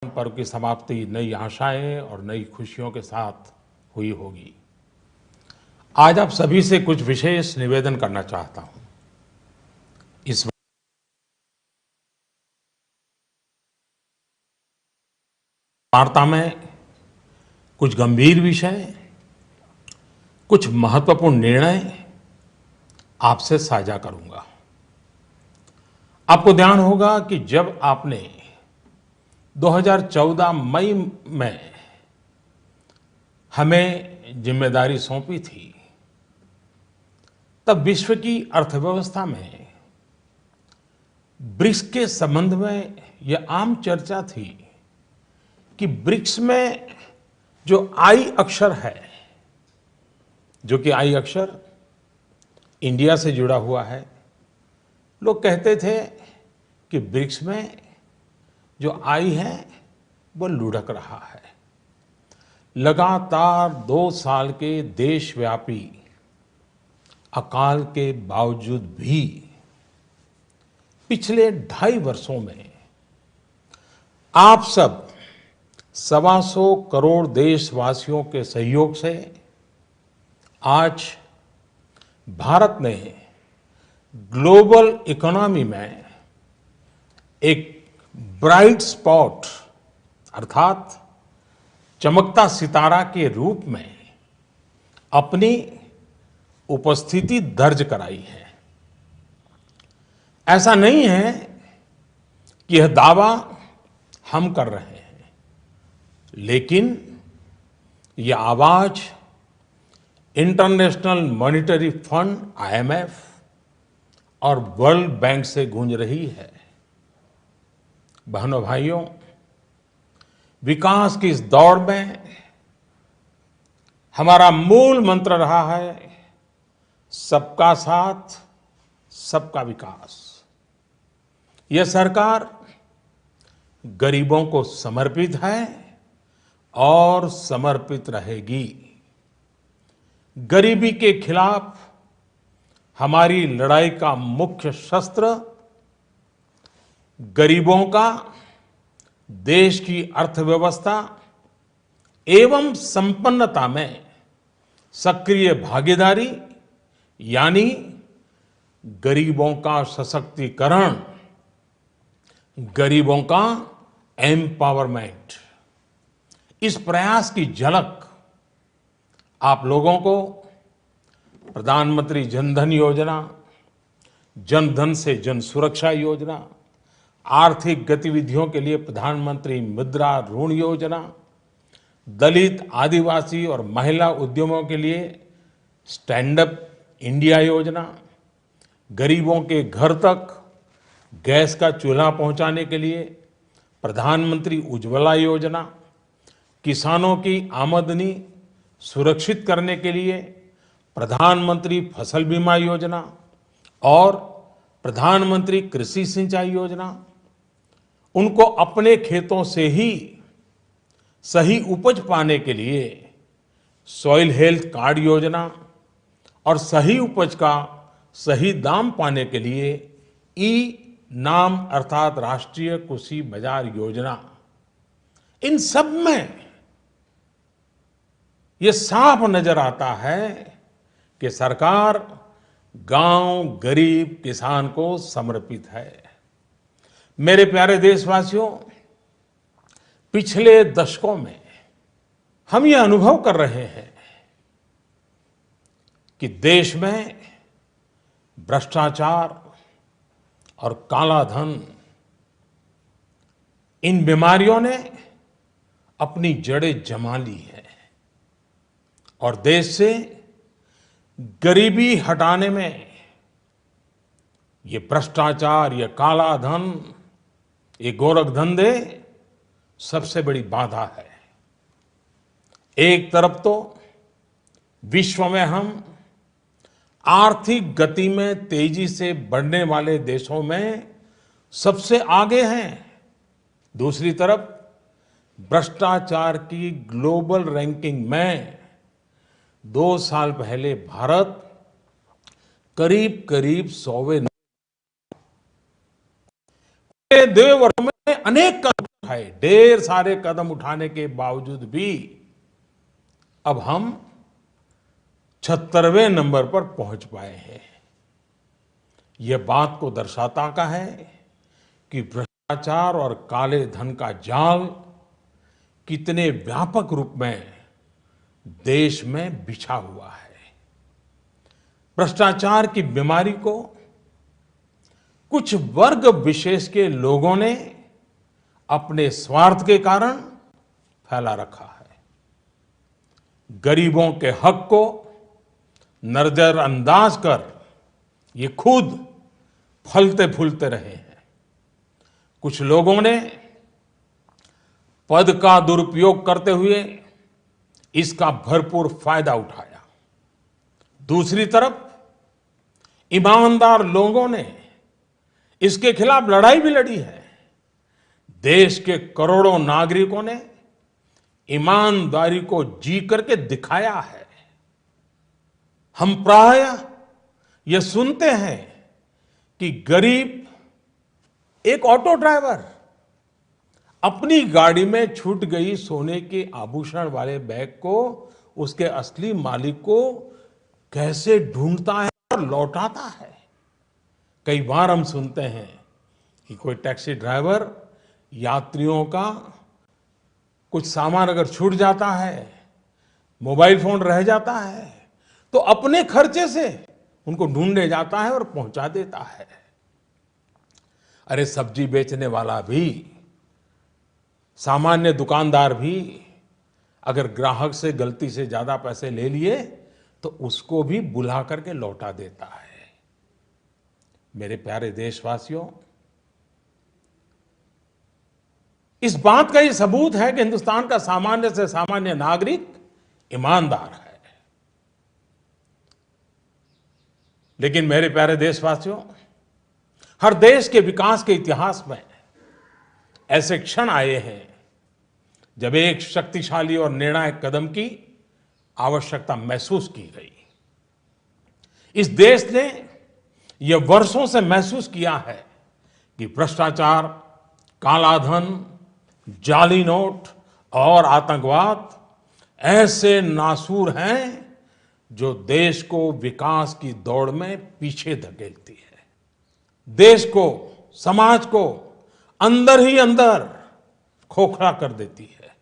पर्व की समाप्ति नई आशाएं और नई खुशियों के साथ हुई होगी। आज आप सभी से कुछ विशेष निवेदन करना चाहता हूं। इस वार्ता में कुछ गंभीर विषय, कुछ महत्वपूर्ण निर्णय आपसे साझा करूंगा। आपको ध्यान होगा कि जब आपने 2014 मई में हमें जिम्मेदारी सौंपी थी, तब विश्व की अर्थव्यवस्था में ब्रिक्स के संबंध में यह आम चर्चा थी कि ब्रिक्स में जो आई अक्षर है, जो कि आई अक्षर इंडिया से जुड़ा हुआ है, लोग कहते थे कि ब्रिक्स में जो आई है वो लुढ़क रहा है। लगातार 2 साल के देशव्यापी अकाल के बावजूद भी पिछले 2.5 वर्षों में आप सब 125 करोड़ देशवासियों के सहयोग से आज भारत ने ग्लोबल इकोनॉमी में एक ब्राइट स्पॉट अर्थात चमकता सितारा के रूप में अपनी उपस्थिति दर्ज कराई है। ऐसा नहीं है कि यह दावा हम कर रहे हैं, लेकिन यह आवाज इंटरनेशनल मॉनिटरी फंड IMF और वर्ल्ड बैंक से गूंज रही है। बहनों भाइयों, विकास की इस दौड़ में हमारा मूल मंत्र रहा है सबका साथ, सबका विकास। यह सरकार गरीबों को समर्पित है और समर्पित रहेगी। गरीबी के खिलाफ हमारी लड़ाई का मुख्य शस्त्र गरीबों का देश की अर्थव्यवस्था एवं संपन्नता में सक्रिय भागीदारी यानी गरीबों का सशक्तिकरण, गरीबों का एम्पावरमेंट। इस प्रयास की झलक आप लोगों को प्रधानमंत्री जन धन योजना, जन धन से जन सुरक्षा योजना, आर्थिक गतिविधियों के लिए प्रधानमंत्री मुद्रा ऋण योजना, दलित, आदिवासी और महिला उद्यमों के लिए स्टैंड अप इंडिया योजना, गरीबों के घर तक गैस का चूल्हा पहुंचाने के लिए प्रधानमंत्री उज्ज्वला योजना, किसानों की आमदनी सुरक्षित करने के लिए प्रधानमंत्री फसल बीमा योजना और प्रधानमंत्री कृषि सिंचाई योजना, उनको अपने खेतों से ही सही उपज पाने के लिए सॉइल हेल्थ कार्ड योजना और सही उपज का सही दाम पाने के लिए ई नाम अर्थात राष्ट्रीय कृषि बाजार योजना। इन सब में ये साफ नजर आता है कि सरकार गांव, गरीब, किसान को समर्पित है। मेरे प्यारे देशवासियों, पिछले दशकों में हम ये अनुभव कर रहे हैं कि देश में भ्रष्टाचार और काला धन, इन बीमारियों ने अपनी जड़ें जमा ली है और देश से गरीबी हटाने में ये भ्रष्टाचार, ये काला धन, ये गोरख धंधे सबसे बड़ी बाधा है। एक तरफ तो विश्व में हम आर्थिक गति में तेजी से बढ़ने वाले देशों में सबसे आगे हैं, दूसरी तरफ भ्रष्टाचार की ग्लोबल रैंकिंग में 2 साल पहले भारत करीब करीब 100वें। 2 वर्षों में अनेक कदम उठाए, ढेर सारे कदम उठाने के बावजूद भी अब हम 76वें नंबर पर पहुंच पाए हैं। यह बात को दर्शाता का है कि भ्रष्टाचार और काले धन का जाल कितने व्यापक रूप में देश में बिछा हुआ है। भ्रष्टाचार की बीमारी को कुछ वर्ग विशेष के लोगों ने अपने स्वार्थ के कारण फैला रखा है। गरीबों के हक को नजरअंदाज कर ये खुद फलते फूलते रहे हैं। कुछ लोगों ने पद का दुरुपयोग करते हुए इसका भरपूर फायदा उठाया। दूसरी तरफ ईमानदार लोगों ने इसके खिलाफ लड़ाई भी लड़ी है। देश के करोड़ों नागरिकों ने ईमानदारी को जी करके दिखाया है। हम प्रायः यह सुनते हैं कि गरीब एक ऑटो ड्राइवर अपनी गाड़ी में छूट गई सोने के आभूषण वाले बैग को उसके असली मालिक को कैसे ढूंढता है और लौटाता है। कई बार हम सुनते हैं कि कोई टैक्सी ड्राइवर यात्रियों का कुछ सामान अगर छूट जाता है, मोबाइल फोन रह जाता है, तो अपने खर्चे से उनको ढूंढने जाता है और पहुंचा देता है। अरे सब्जी बेचने वाला भी, सामान्य दुकानदार भी अगर ग्राहक से गलती से ज्यादा पैसे ले लिए तो उसको भी बुला करके लौटा देता है। मेरे प्यारे देशवासियों, इस बात का ये सबूत है कि हिंदुस्तान का सामान्य से सामान्य नागरिक ईमानदार है। लेकिन मेरे प्यारे देशवासियों, हर देश के विकास के इतिहास में ऐसे क्षण आए हैं जब एक शक्तिशाली और निर्णायक कदम की आवश्यकता महसूस की गई। इस देश ने यह वर्षों से महसूस किया है कि भ्रष्टाचार, कालाधन, जाली नोट और आतंकवाद ऐसे नासूर हैं जो देश को विकास की दौड़ में पीछे धकेलती है। देश को, समाज को अंदर ही अंदर खोखला कर देती है।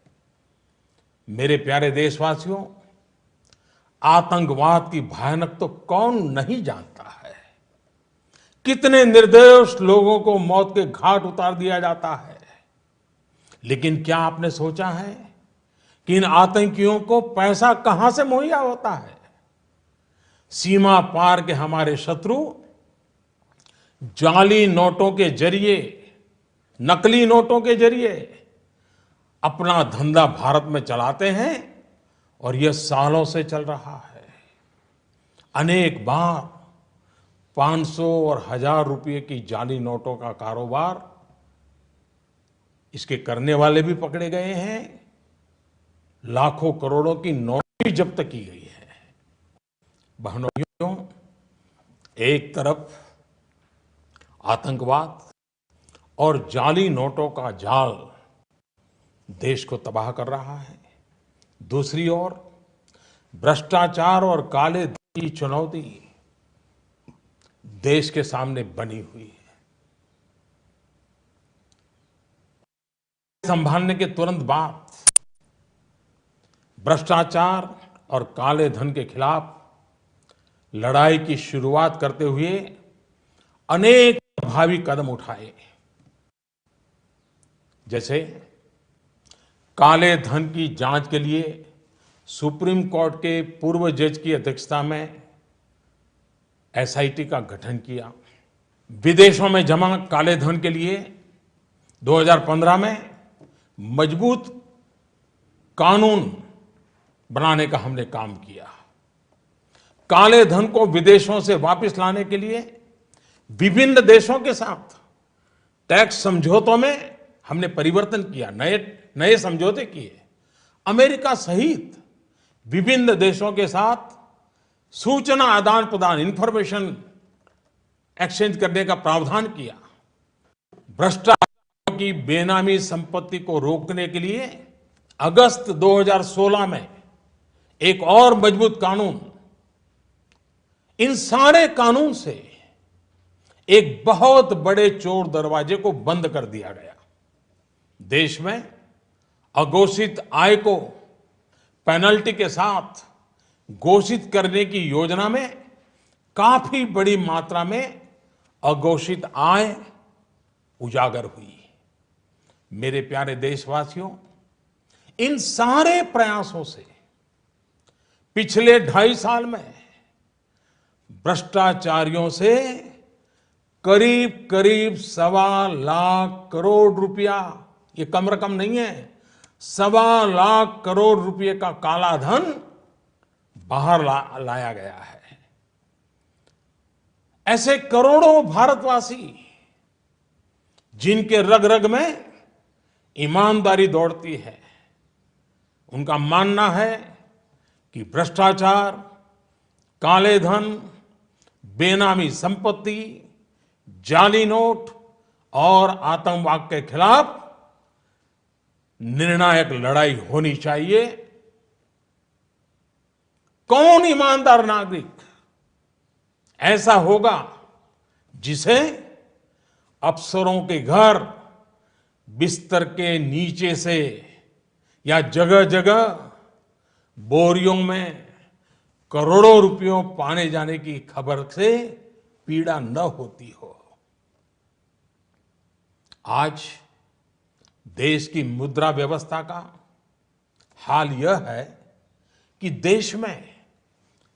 मेरे प्यारे देशवासियों, आतंकवाद की भयानक तो कौन नहीं जानता है। कितने निर्दोष लोगों को मौत के घाट उतार दिया जाता है। लेकिन क्या आपने सोचा है कि इन आतंकियों को पैसा कहां से मुहैया होता है? सीमा पार के हमारे शत्रु जाली नोटों के जरिए, नकली नोटों के जरिए अपना धंधा भारत में चलाते हैं और यह सालों से चल रहा है। अनेक बार 500 और 1000 रुपये की जाली नोटों का कारोबार इसके करने वाले भी पकड़े गए हैं। लाखों करोड़ों की नोट भी जब्त की गई है। बहनों, एक तरफ आतंकवाद और जाली नोटों का जाल देश को तबाह कर रहा है, दूसरी ओर भ्रष्टाचार और काले धन की चुनौती देश के सामने बनी हुई है। संभालने के तुरंत बाद भ्रष्टाचार और काले धन के खिलाफ लड़ाई की शुरुआत करते हुए अनेक प्रभावी कदम उठाए। जैसे काले धन की जांच के लिए सुप्रीम कोर्ट के पूर्व जज की अध्यक्षता में एसआईटी का गठन किया। विदेशों में जमा काले धन के लिए 2015 में मजबूत कानून बनाने का हमने काम किया। काले धन को विदेशों से वापस लाने के लिए विभिन्न देशों के साथ टैक्स समझौतों में हमने परिवर्तन किया, नए समझौते किए। अमेरिका सहित विभिन्न देशों के साथ सूचना आदान प्रदान, इंफॉर्मेशन एक्सचेंज करने का प्रावधान किया। भ्रष्टाचार की बेनामी संपत्ति को रोकने के लिए अगस्त 2016 में एक और मजबूत कानून, इन सारे कानून से एक बहुत बड़े चोर दरवाजे को बंद कर दिया गया। देश में अघोषित आय को पेनल्टी के साथ घोषित करने की योजना में काफी बड़ी मात्रा में अघोषित आय उजागर हुई। मेरे प्यारे देशवासियों, इन सारे प्रयासों से पिछले 2.5 साल में भ्रष्टाचारियों से करीब करीब 1.25 लाख करोड़ रुपया, ये कम रकम नहीं है, 1.25 लाख करोड़ रुपए का काला धन बाहर लाया गया है। ऐसे करोड़ों भारतवासी जिनके रग रग में ईमानदारी दौड़ती है, उनका मानना है कि भ्रष्टाचार, काले धन, बेनामी संपत्ति, जाली नोट और आतंकवाद के खिलाफ निर्णायक लड़ाई होनी चाहिए। कौन ईमानदार नागरिक ऐसा होगा जिसे अफसरों के घर बिस्तर के नीचे से या जगह जगह बोरियों में करोड़ों रुपयों पाने जाने की खबर से पीड़ा न होती हो। आज देश की मुद्रा व्यवस्था का हाल यह है कि देश में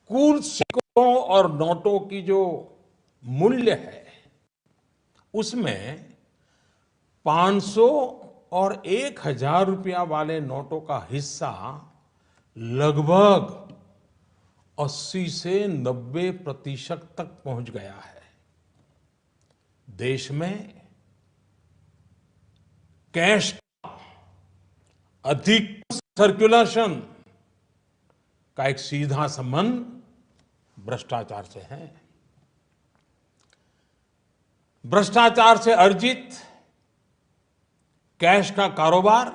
कुल सिक्कों और नोटों की जो मूल्य है, उसमें 500 और 1000 रुपया वाले नोटों का हिस्सा लगभग 80 से 90% तक पहुंच गया है। देश में कैश का अधिक सर्कुलेशन का एक सीधा संबंध भ्रष्टाचार से है। भ्रष्टाचार से अर्जित कैश का कारोबार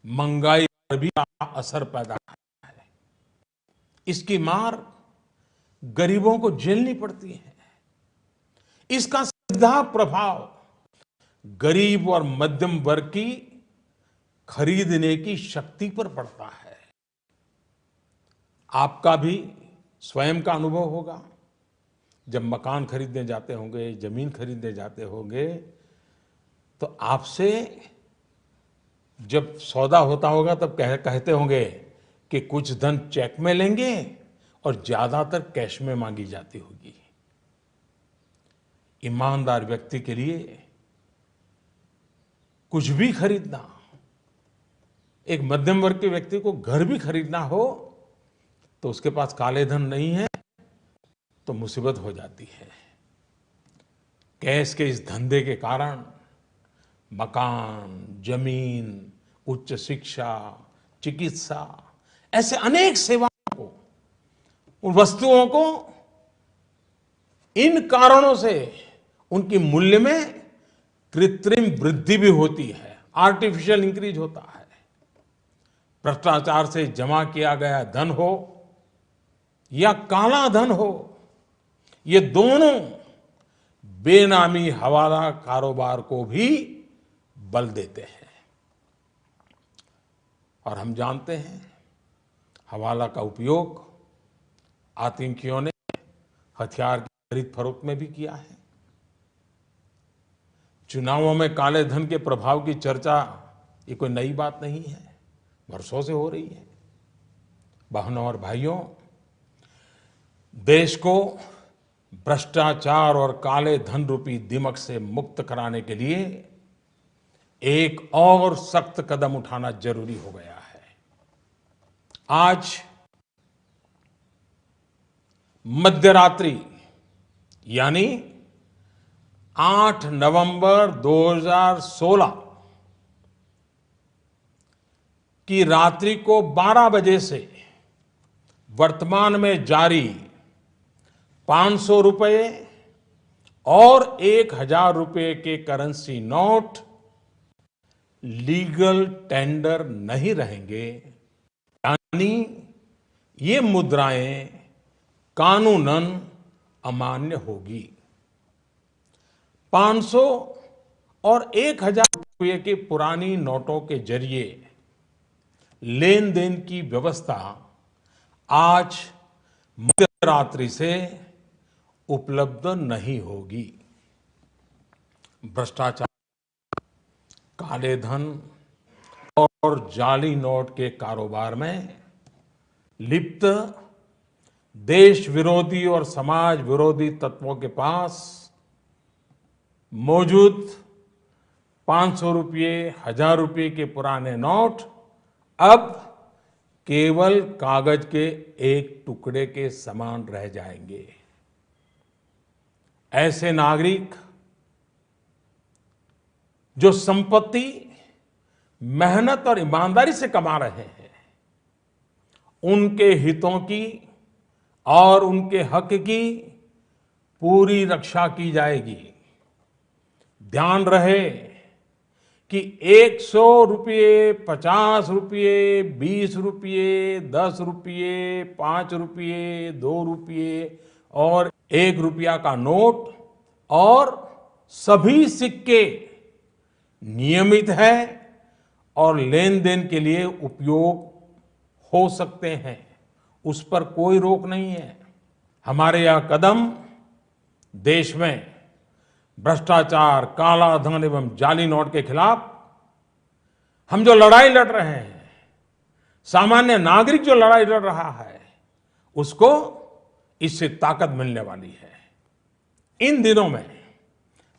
महंगाई पर भी असर पैदा करता है। इसकी मार गरीबों को झेलनी पड़ती है। इसका सीधा प्रभाव गरीब और मध्यम वर्ग की खरीदने की शक्ति पर पड़ता है। आपका भी स्वयं का अनुभव होगा। जब मकान खरीदने जाते होंगे, जमीन खरीदने जाते होंगे, तो आपसे जब सौदा होता होगा तब कहते होंगे कि कुछ धन चेक में लेंगे और ज्यादातर कैश में मांगी जाती होगी। ईमानदार व्यक्ति के लिए कुछ भी खरीदना, एक मध्यम वर्ग के व्यक्ति को घर भी खरीदना हो तो उसके पास काले धन नहीं है तो मुसीबत हो जाती है। कैश के इस धंधे के कारण मकान, जमीन, उच्च शिक्षा, चिकित्सा, ऐसे अनेक सेवाओं को, उन वस्तुओं को इन कारणों से उनकी मूल्य में कृत्रिम वृद्धि भी होती है, आर्टिफिशियल इंक्रीज होता है। भ्रष्टाचार से जमा किया गया धन हो या काला धन हो, ये दोनों बेनामी हवाला कारोबार को भी बल देते हैं। और हम जानते हैं हवाला का उपयोग आतंकियों ने हथियार की खरीद फरोख्त में भी किया है। चुनावों में काले धन के प्रभाव की चर्चा ये कोई नई बात नहीं है, वर्षों से हो रही है। बहनों और भाइयों, देश को भ्रष्टाचार और काले धन रूपी दिमक से मुक्त कराने के लिए एक और सख्त कदम उठाना जरूरी हो गया है। आज मध्यरात्रि यानी 8 नवंबर 2016 की रात्रि को 12 बजे से वर्तमान में जारी 500 रुपए और 1,000 रुपए के करेंसी नोट लीगल टेंडर नहीं रहेंगे, यानी ये मुद्राएं कानूनन अमान्य होगी। 500 और 1,000 रुपए के पुरानी नोटों के जरिए लेन देन की व्यवस्था आज मध्यरात्रि से उपलब्ध नहीं होगी। भ्रष्टाचार, काले धन और जाली नोट के कारोबार में लिप्त देश विरोधी और समाज विरोधी तत्वों के पास मौजूद 500 रुपये, 1,000 रुपये के पुराने नोट अब केवल कागज के एक टुकड़े के समान रह जाएंगे। ऐसे नागरिक जो संपत्ति मेहनत और ईमानदारी से कमा रहे हैं, उनके हितों की और उनके हक की पूरी रक्षा की जाएगी। ध्यान रहे कि 100 रुपये, 50 रुपये, 20 रुपये, 10 रुपये, 5 रुपये, 2 रुपये और 1 रुपया का नोट और सभी सिक्के नियमित है और लेन देन के लिए उपयोग हो सकते हैं, उस पर कोई रोक नहीं है। हमारे यह कदम देश में भ्रष्टाचार, काला धन एवं जाली नोट के खिलाफ हम जो लड़ाई लड़ रहे हैं, सामान्य नागरिक जो लड़ाई लड़ रहा है, उसको इससे ताकत मिलने वाली है। इन दिनों में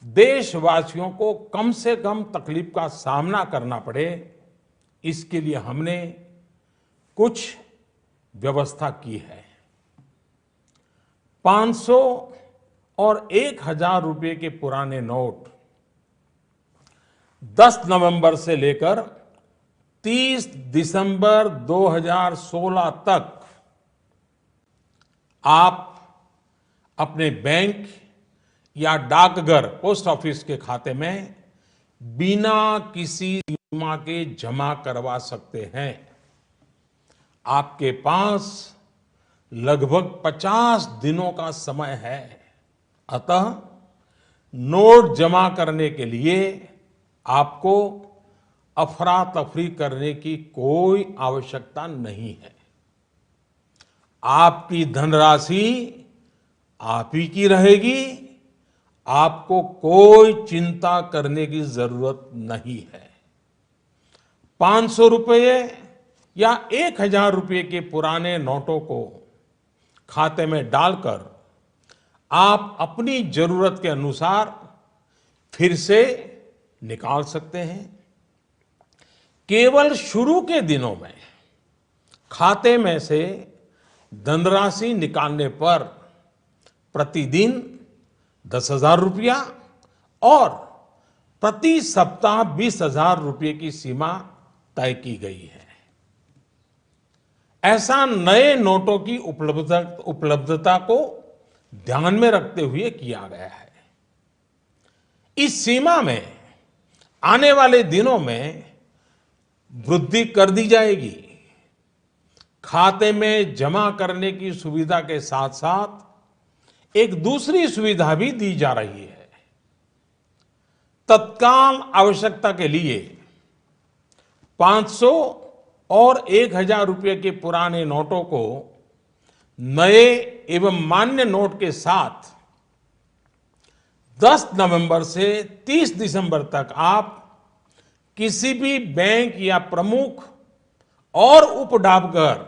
देशवासियों को कम से कम तकलीफ का सामना करना पड़े, इसके लिए हमने कुछ व्यवस्था की है। 500 और 1,000 रुपये के पुराने नोट 10 नवंबर से लेकर 30 दिसंबर 2016 तक आप अपने बैंक या डाकघर, पोस्ट ऑफिस के खाते में बिना किसी सीमा के जमा करवा सकते हैं। आपके पास लगभग 50 दिनों का समय है। अतः नोट जमा करने के लिए आपको अफरा तफरी करने की कोई आवश्यकता नहीं है। आपकी धनराशि आप ही की रहेगी, आपको कोई चिंता करने की जरूरत नहीं है। 500 रुपये या 1,000 रुपये के पुराने नोटों को खाते में डालकर आप अपनी जरूरत के अनुसार फिर से निकाल सकते हैं। केवल शुरू के दिनों में खाते में से धनराशि निकालने पर प्रतिदिन 10,000 रुपया और प्रति सप्ताह 20,000 रुपये की सीमा तय की गई है। ऐसा नए नोटों की उपलब्धता को ध्यान में रखते हुए किया गया है। इस सीमा में आने वाले दिनों में वृद्धि कर दी जाएगी। खाते में जमा करने की सुविधा के साथ साथ एक दूसरी सुविधा भी दी जा रही है। तत्काल आवश्यकता के लिए 500 और 1,000 रुपये के पुराने नोटों को नए एवं मान्य नोट के साथ 10 नवंबर से 30 दिसंबर तक आप किसी भी बैंक या प्रमुख और उप डाकघर,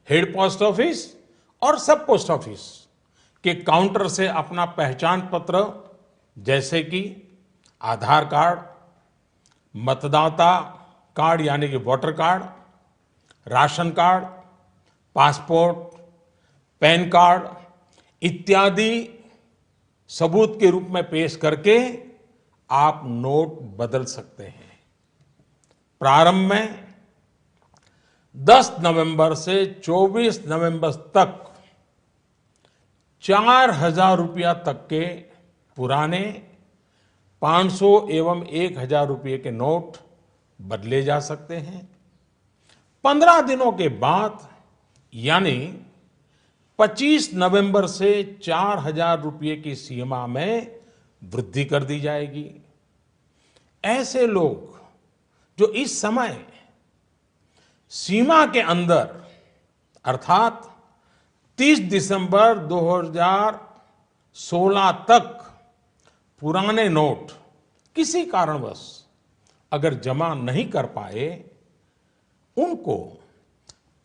हेड पोस्ट ऑफिस और सब पोस्ट ऑफिस के काउंटर से अपना पहचान पत्र जैसे कि आधार कार्ड, मतदाता कार्ड यानी कि voter card, ration card, passport, pan card इत्यादि सबूत के रूप में पेश करके आप नोट बदल सकते हैं। प्रारंभ में 10 नवंबर से 24 नवंबर तक 4,000 रुपया तक के पुराने 500 एवं 1000 रुपये के नोट बदले जा सकते हैं। 15 दिनों के बाद यानी 25 नवंबर से 4000 रुपये की सीमा में वृद्धि कर दी जाएगी। ऐसे लोग जो इस समय सीमा के अंदर अर्थात 30 दिसंबर 2016 तक पुराने नोट किसी कारणवश अगर जमा नहीं कर पाए, उनको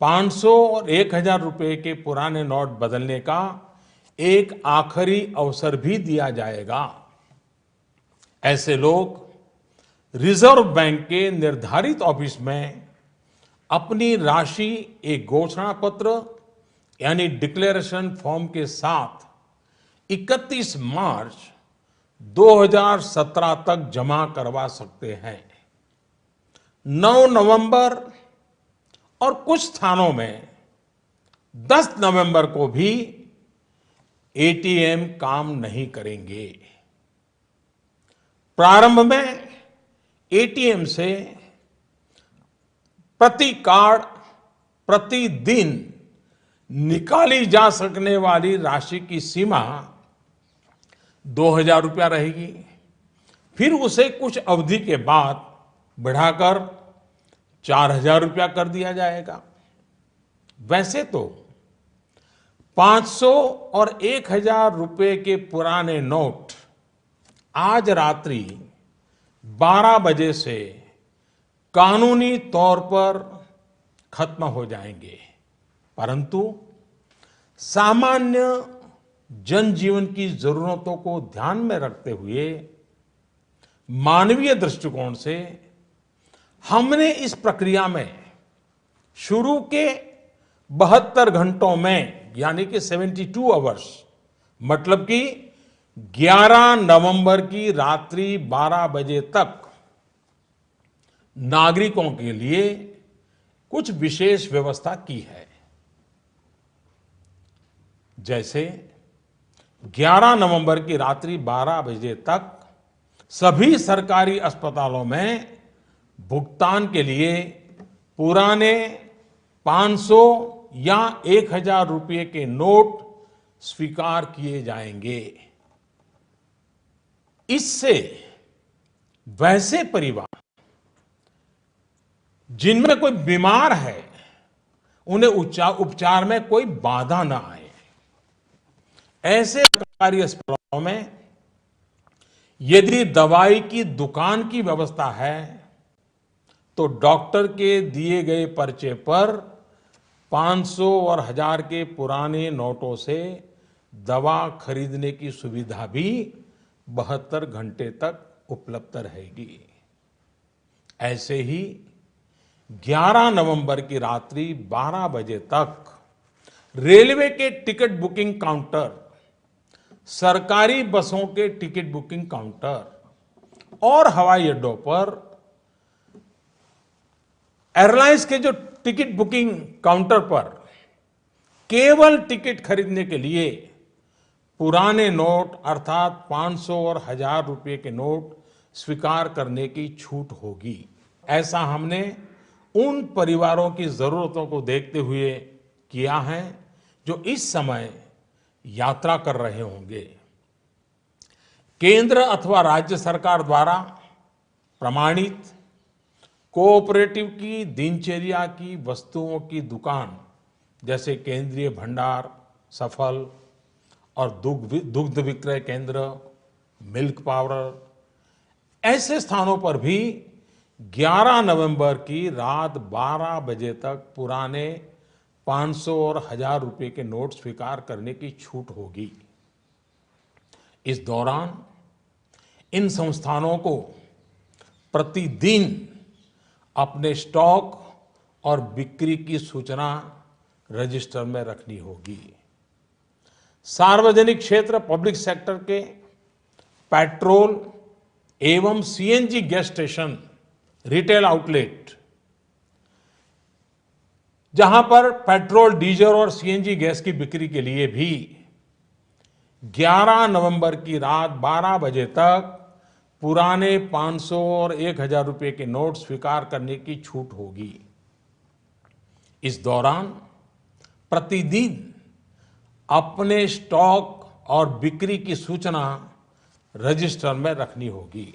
500 और 1000 रुपये के पुराने नोट बदलने का एक आखिरी अवसर भी दिया जाएगा। ऐसे लोग रिजर्व बैंक के निर्धारित ऑफिस में अपनी राशि एक घोषणा पत्र यानी डिक्लेरेशन फॉर्म के साथ 31 मार्च 2017 तक जमा करवा सकते हैं। 9 नवंबर और कुछ स्थानों में 10 नवंबर को भी एटीएम काम नहीं करेंगे। प्रारंभ में एटीएम से प्रति कार्ड प्रतिदिन निकाली जा सकने वाली राशि की सीमा 2000 रुपया रहेगी। फिर उसे कुछ अवधि के बाद बढ़ाकर 4000 रुपया कर दिया जाएगा। वैसे तो 500 और 1000 रुपये के पुराने नोट आज रात्रि 12 बजे से कानूनी तौर पर खत्म हो जाएंगे, परंतु सामान्य जनजीवन की जरूरतों को ध्यान में रखते हुए मानवीय दृष्टिकोण से हमने इस प्रक्रिया में शुरू के 72 घंटों में यानी कि 72 आवर्स मतलब कि 11 नवंबर की रात्रि 12 बजे तक नागरिकों के लिए कुछ विशेष व्यवस्था की है। जैसे 11 नवंबर की रात्रि 12 बजे तक सभी सरकारी अस्पतालों में भुगतान के लिए पुराने 500 या 1000 रुपये के नोट स्वीकार किए जाएंगे। इससे वैसे परिवार जिनमें कोई बीमार है, उन्हें उपचार में कोई बाधा ना आए। ऐसे सरकारी अस्पतालों में यदि दवाई की दुकान की व्यवस्था है, तो डॉक्टर के दिए गए पर्चे पर 500 और 1000 के पुराने नोटों से दवा खरीदने की सुविधा भी 72 घंटे तक उपलब्ध रहेगी। ऐसे ही 11 नवंबर की रात्रि 12 बजे तक रेलवे के टिकट बुकिंग काउंटर, सरकारी बसों के टिकट बुकिंग काउंटर और हवाई अड्डों पर एयरलाइंस के जो टिकट बुकिंग काउंटर पर केवल टिकट खरीदने के लिए पुराने नोट अर्थात 500 और 1000 रुपये के नोट स्वीकार करने की छूट होगी। ऐसा हमने उन परिवारों की जरूरतों को देखते हुए किया है जो इस समय यात्रा कर रहे होंगे। केंद्र अथवा राज्य सरकार द्वारा प्रमाणित कोऑपरेटिव की दिनचर्या की वस्तुओं की दुकान जैसे केंद्रीय भंडार, सफल और दुग्ध विक्रय केंद्र, मिल्क पाउडर, ऐसे स्थानों पर भी 11 नवंबर की रात 12 बजे तक पुराने 500 और 1000 रुपये के नोट स्वीकार करने की छूट होगी। इस दौरान इन संस्थानों को प्रतिदिन अपने स्टॉक और बिक्री की सूचना रजिस्टर में रखनी होगी। सार्वजनिक क्षेत्र पब्लिक सेक्टर के पेट्रोल एवं CNG gas station, retail outlet, जहां पर पेट्रोल, डीजल और सीएनजी गैस की बिक्री के लिए भी 11 नवंबर की रात 12 बजे तक पुराने 500 और 1000 रुपए के नोट स्वीकार करने की छूट होगी। इस दौरान प्रतिदिन अपने स्टॉक और बिक्री की सूचना रजिस्टर में रखनी होगी।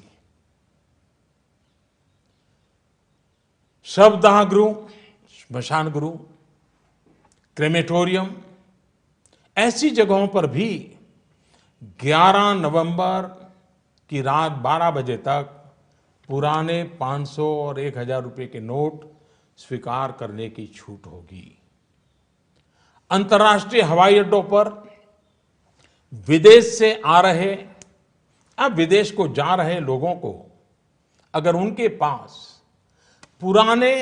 शवदाह गृह, स्मशान गृह, क्रेमेटोरियम, ऐसी जगहों पर भी 11 नवंबर की रात 12 बजे तक पुराने 500 और 1000 रुपए के नोट स्वीकार करने की छूट होगी। अंतर्राष्ट्रीय हवाई अड्डों पर विदेश से आ रहे या विदेश को जा रहे लोगों को अगर उनके पास पुराने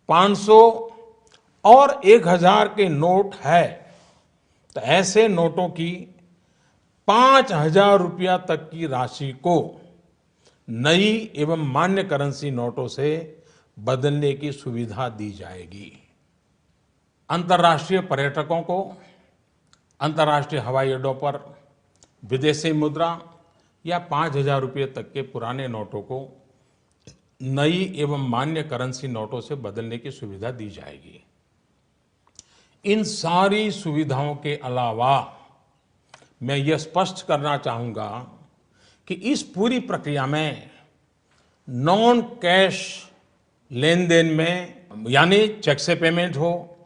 500 और 1000 के नोट है तो ऐसे नोटों की 5000 रुपया तक की राशि को नई एवं मान्य करेंसी नोटों से बदलने की सुविधा दी जाएगी। अंतर्राष्ट्रीय पर्यटकों को अंतर्राष्ट्रीय हवाई अड्डों पर विदेशी मुद्रा या 5000 रुपये तक के पुराने नोटों को नई एवं मान्य करेंसी नोटों से बदलने की सुविधा दी जाएगी। इन सारी सुविधाओं के अलावा मैं यह स्पष्ट करना चाहूंगा कि इस पूरी प्रक्रिया में नॉन कैश लेन देन में, यानी चेक से पेमेंट हो,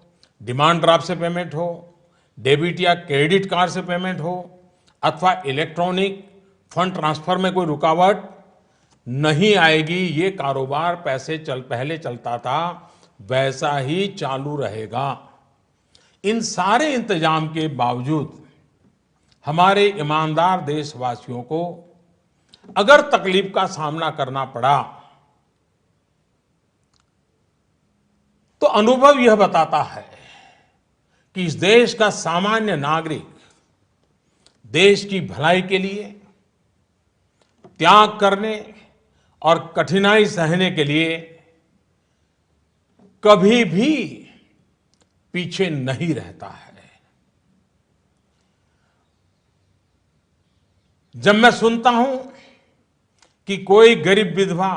डिमांड ड्राफ्ट से पेमेंट हो, डेबिट या क्रेडिट कार्ड से पेमेंट हो अथवा इलेक्ट्रॉनिक फंड ट्रांसफर में कोई रुकावट नहीं आएगी। ये कारोबार पहले चलता था वैसा ही चालू रहेगा। इन सारे इंतजाम के बावजूद हमारे ईमानदार देशवासियों को अगर तकलीफ का सामना करना पड़ा तो अनुभव यह बताता है कि इस देश का सामान्य नागरिक देश की भलाई के लिए त्याग करने और कठिनाई सहने के लिए कभी भी पीछे नहीं रहता है। जब मैं सुनता हूं कि कोई गरीब विधवा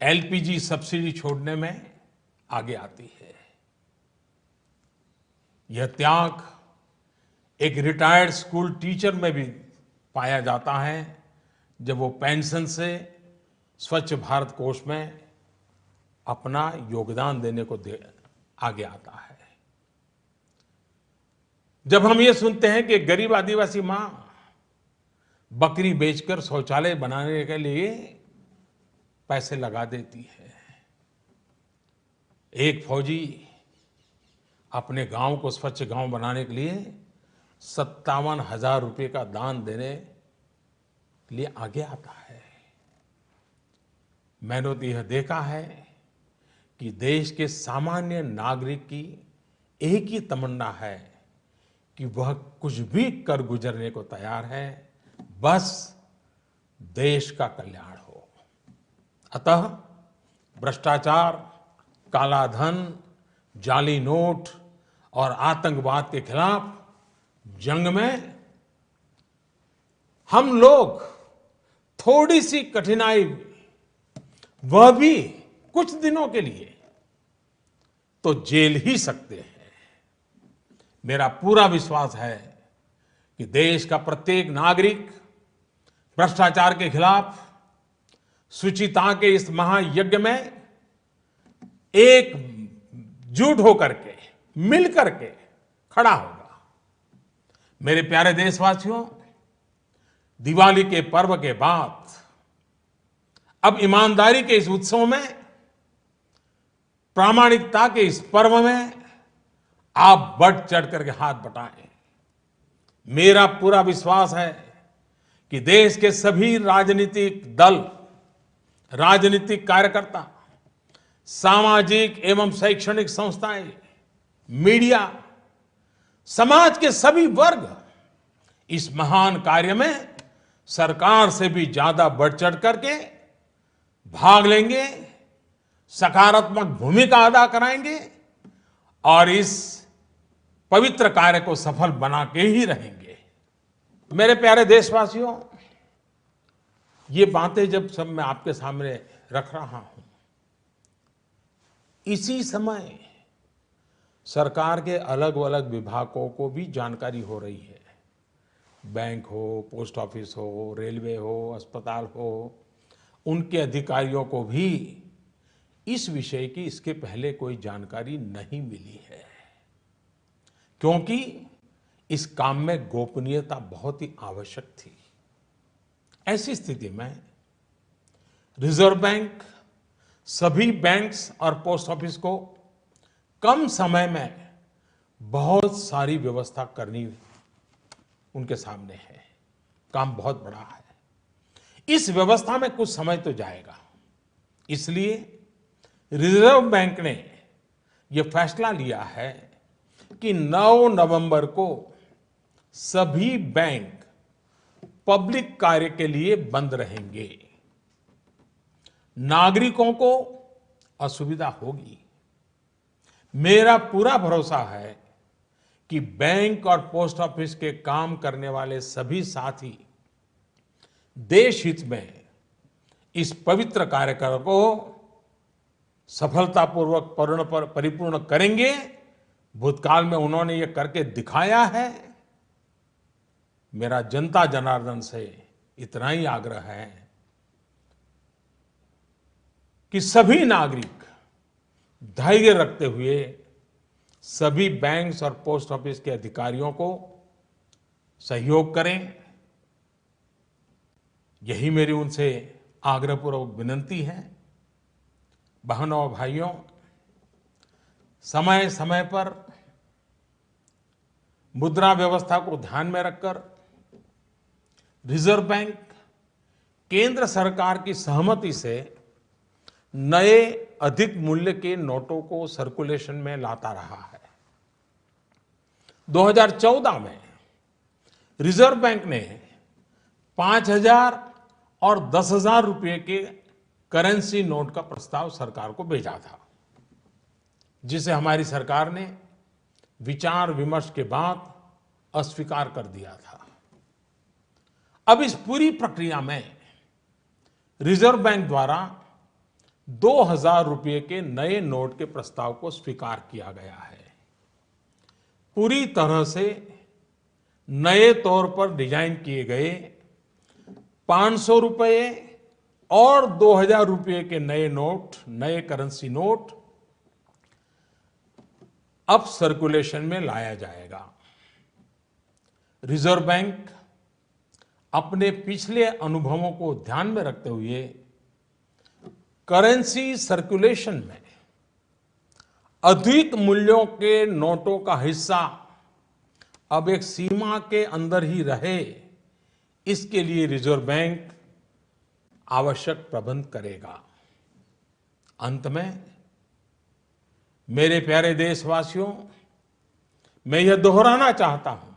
एलपीजी सब्सिडी छोड़ने में आगे आती है, यह त्याग एक रिटायर्ड स्कूल टीचर में भी पाया जाता है जब वो पेंशन से स्वच्छ भारत कोष में अपना योगदान देने को आगे आता है। जब हम ये सुनते हैं कि गरीब आदिवासी मां बकरी बेचकर शौचालय बनाने के लिए पैसे लगा देती है, एक फौजी अपने गांव को स्वच्छ गांव बनाने के लिए 57,000 रुपये का दान देने के लिए आगे आता है। मैंने तो यह देखा है कि देश के सामान्य नागरिक की एक ही तमन्ना है कि वह कुछ भी कर गुजरने को तैयार है, बस देश का कल्याण हो। अतः भ्रष्टाचार, काला धन, जाली नोट और आतंकवाद के खिलाफ जंग में हम लोग थोड़ी सी कठिनाई, वह भी कुछ दिनों के लिए, तो झेल ही सकते हैं। मेरा पूरा विश्वास है कि देश का प्रत्येक नागरिक भ्रष्टाचार के खिलाफ शुचिता के इस महायज्ञ में एकजुट होकर के, मिल करके खड़ा होगा। मेरे प्यारे देशवासियों, दिवाली के पर्व के बाद अब ईमानदारी के इस उत्सव में, प्रामाणिकता के इस पर्व में आप बढ़ चढ़ करके हाथ बटाएं। मेरा पूरा विश्वास है कि देश के सभी राजनीतिक दल, राजनीतिक कार्यकर्ता, सामाजिक एवं शैक्षणिक संस्थाएं, मीडिया, समाज के सभी वर्ग इस महान कार्य में सरकार से भी ज्यादा बढ़ चढ़ करके भाग लेंगे, सकारात्मक भूमिका अदा कराएंगे और इस पवित्र कार्य को सफल बना के ही रहेंगे। मेरे प्यारे देशवासियों, ये बातें जब सब मैं आपके सामने रख रहा हूं, इसी समय सरकार के अलग अलग विभागों को भी जानकारी हो रही है। बैंक हो, पोस्ट ऑफिस हो, रेलवे हो, अस्पताल हो, उनके अधिकारियों को भी इस विषय की इसके पहले कोई जानकारी नहीं मिली है, क्योंकि इस काम में गोपनीयता बहुत ही आवश्यक थी। ऐसी स्थिति में रिजर्व बैंक सभी बैंक्स और पोस्ट ऑफिस को कम समय में बहुत सारी व्यवस्था करनी उनके सामने है। काम बहुत बड़ा है। इस व्यवस्था में कुछ समय तो जाएगा, इसलिए रिजर्व बैंक ने यह फैसला लिया है कि 9 नवंबर को सभी बैंक पब्लिक कार्य के लिए बंद रहेंगे। नागरिकों को असुविधा होगी। मेरा पूरा भरोसा है कि बैंक और पोस्ट ऑफिस के काम करने वाले सभी साथी देश हित में इस पवित्र कार्यक्रम को सफलतापूर्वक परिपूर्ण करेंगे। भूतकाल में उन्होंने ये करके दिखाया है। मेरा जनता जनार्दन से इतना ही आग्रह है कि सभी नागरिक धैर्य रखते हुए सभी बैंक्स और पोस्ट ऑफिस के अधिकारियों को सहयोग करें। यही मेरी उनसे आग्रहपूर्वक विनती है। बहनों और भाइयों, समय समय पर मुद्रा व्यवस्था को ध्यान में रखकर रिजर्व बैंक केंद्र सरकार की सहमति से नए अधिक मूल्य के नोटों को सर्कुलेशन में लाता रहा है। 2014 में रिजर्व बैंक ने 5,000 और 10,000 रुपए के करेंसी नोट का प्रस्ताव सरकार को भेजा था, जिसे हमारी सरकार ने विचार विमर्श के बाद अस्वीकार कर दिया था। अब इस पूरी प्रक्रिया में रिजर्व बैंक द्वारा 2,000 रुपए के नए नोट के प्रस्ताव को स्वीकार किया गया है। पूरी तरह से नए तौर पर डिजाइन किए गए 500 रुपए और 2,000 रुपए के नए नोट, नए करेंसी नोट अब सर्कुलेशन में लाया जाएगा। रिजर्व बैंक अपने पिछले अनुभवों को ध्यान में रखते हुए करेंसी सर्कुलेशन में अधिक मूल्यों के नोटों का हिस्सा अब एक सीमा के अंदर ही रहे, इसके लिए रिजर्व बैंक आवश्यक प्रबंध करेगा। अंत में मेरे प्यारे देशवासियों, मैं यह दोहराना चाहता हूं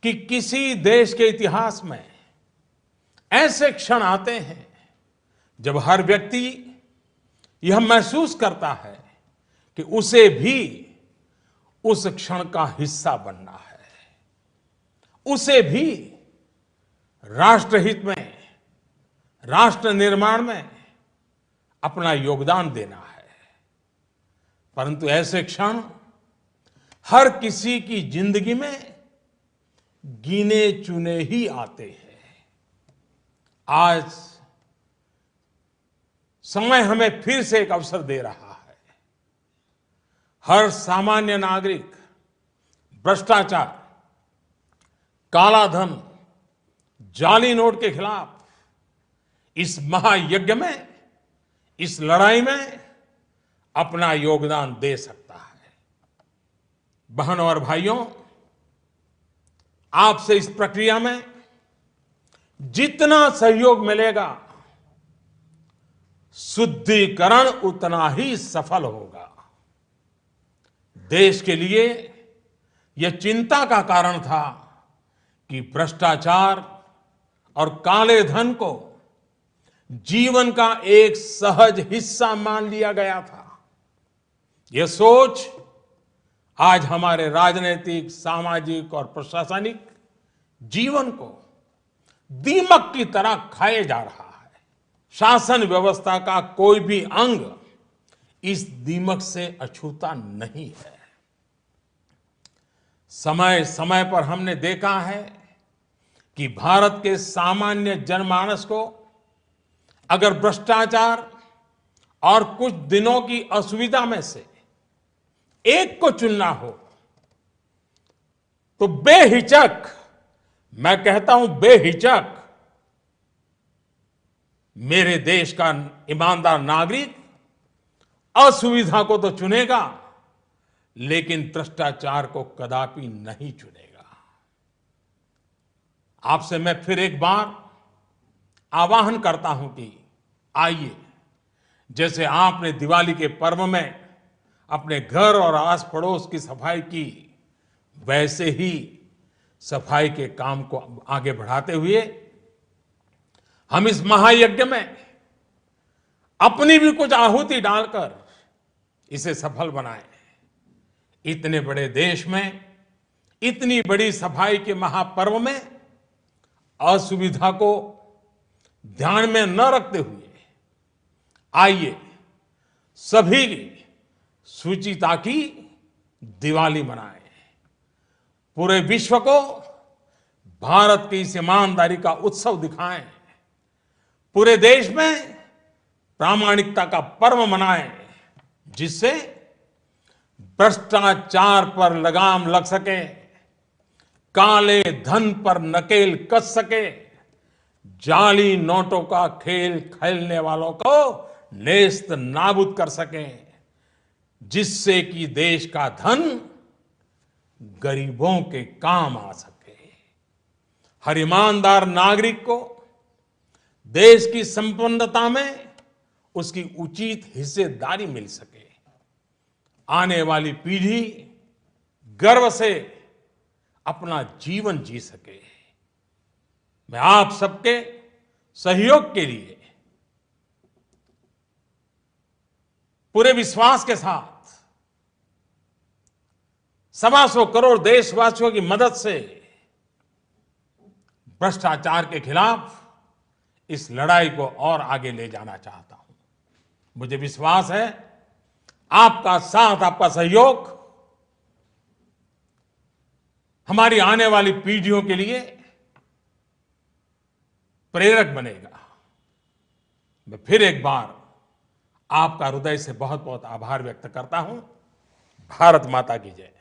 कि किसी देश के इतिहास में ऐसे क्षण आते हैं जब हर व्यक्ति यह महसूस करता है कि उसे भी उस क्षण का हिस्सा बनना है, उसे भी राष्ट्रहित में, राष्ट्र निर्माण में अपना योगदान देना है। परंतु ऐसे क्षण हर किसी की जिंदगी में गिने चुने ही आते हैं। आज समय हमें फिर से एक अवसर दे रहा है। हर सामान्य नागरिक भ्रष्टाचार, काला धन, जाली नोट के खिलाफ इस महायज्ञ में, इस लड़ाई में अपना योगदान दे सकता है। बहनों और भाइयों, आपसे इस प्रक्रिया में जितना सहयोग मिलेगा, शुद्धिकरण उतना ही सफल होगा। देश के लिए यह चिंता का कारण था कि भ्रष्टाचार और काले धन को जीवन का एक सहज हिस्सा मान लिया गया था। यह सोच आज हमारे राजनीतिक, सामाजिक और प्रशासनिक जीवन को दीमक की तरह खाए जा रहा है। शासन व्यवस्था का कोई भी अंग इस दीमक से अछूता नहीं है। समय समय पर हमने देखा है कि भारत के सामान्य जनमानस को अगर भ्रष्टाचार और कुछ दिनों की असुविधा में से एक को चुनना हो तो बेहिचक, मैं कहता हूं बेहिचक, मेरे देश का ईमानदार नागरिक असुविधा को तो चुनेगा, लेकिन भ्रष्टाचार को कदापि नहीं चुनेगा। आपसे मैं फिर एक बार आह्वान करता हूं कि आइए, जैसे आपने दिवाली के पर्व में अपने घर और आस पड़ोस की सफाई की, वैसे ही सफाई के काम को आगे बढ़ाते हुए हम इस महायज्ञ में अपनी भी कुछ आहुति डालकर इसे सफल बनाएं। इतने बड़े देश में इतनी बड़ी सफाई के महापर्व में असुविधा को ध्यान में न रखते हुए आइए सभी शुचिता की दिवाली मनाएं। पूरे विश्व को भारत की इस ईमानदारी का उत्सव दिखाएं। पूरे देश में प्रामाणिकता का पर्व मनाएं, जिससे भ्रष्टाचार पर लगाम लग सके, काले धन पर नकेल कस सके, जाली नोटों का खेल खेलने वालों को नेस्त नाबूद कर सके, जिससे कि देश का धन गरीबों के काम आ सके। हर ईमानदार नागरिक को देश की संपन्नता में उसकी उचित हिस्सेदारी मिल सके, आने वाली पीढ़ी गर्व से अपना जीवन जी सके। मैं आप सबके सहयोग के लिए पूरे विश्वास के साथ 125 करोड़ देशवासियों की मदद से भ्रष्टाचार के खिलाफ इस लड़ाई को और आगे ले जाना चाहता हूं। मुझे विश्वास है आपका साथ, आपका सहयोग हमारी आने वाली पीढ़ियों के लिए प्रेरक बनेगा। मैं फिर एक बार आपका हृदय से बहुत बहुत आभार व्यक्त करता हूं। भारत माता की जय।